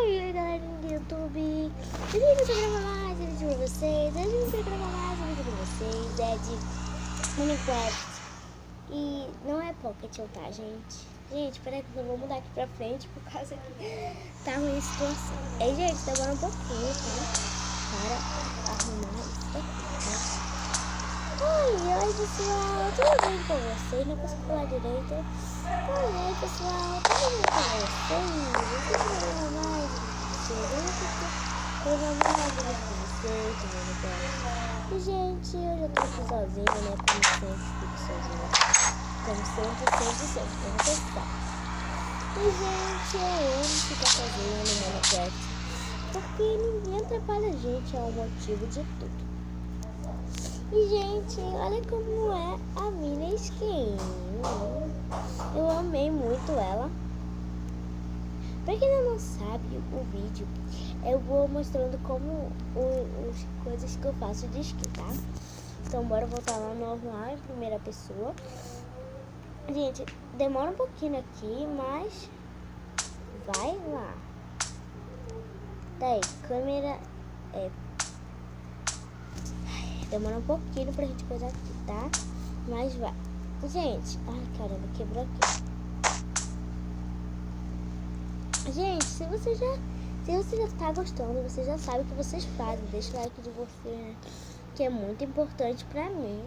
Oi, galerinha do YouTube. Eu vim pra gravar mais um vídeo pra vocês. É de Minecraft. E não é Pocket, tá, gente? Gente, peraí que eu vou mudar aqui pra frente por causa que tá ruim a situação. Gente, demora um pouquinho, tá? Para arrumar isso daqui, tá? Oi, pessoal, tudo bem com vocês? Não consigo falar direito. Oi, pessoal, tudo bem com vocês? Eu vou gravar mais e, gente, eu já tô aqui sozinha, né? Como sempre, fico sozinha. Como sempre, como vocês sabem. E, gente, eu amo ficar sozinha no Minecraft. Porque ninguém atrapalha a gente, é o motivo de tudo. E, gente, olha como é a minha skin. Eu amei muito ela. Pra quem ainda não sabe o vídeo, eu vou mostrando como as coisas que eu faço de skin, tá? Então bora voltar lá no normal em primeira pessoa. Gente, demora um pouquinho aqui, mas vai lá. Daí, câmera demora um pouquinho pra gente coisar aqui, tá? Mas vai. Gente, ai caramba, quebrou aqui. Gente, se você já tá gostando, você já sabe o que vocês fazem. Deixa o like de você, né? Que é muito importante pra mim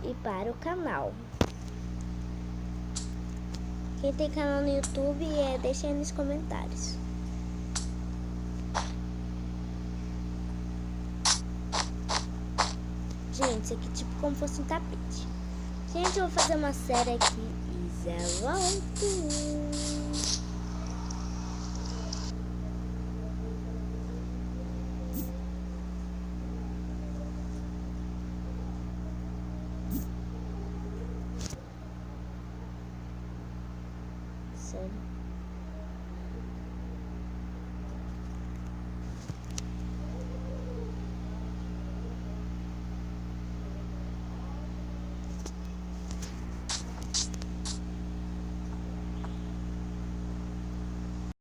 e para o canal. Quem tem canal no YouTube, deixa aí nos comentários. Gente, isso aqui é tipo como fosse um tapete. Gente, eu vou fazer uma série aqui e já volto. Sério.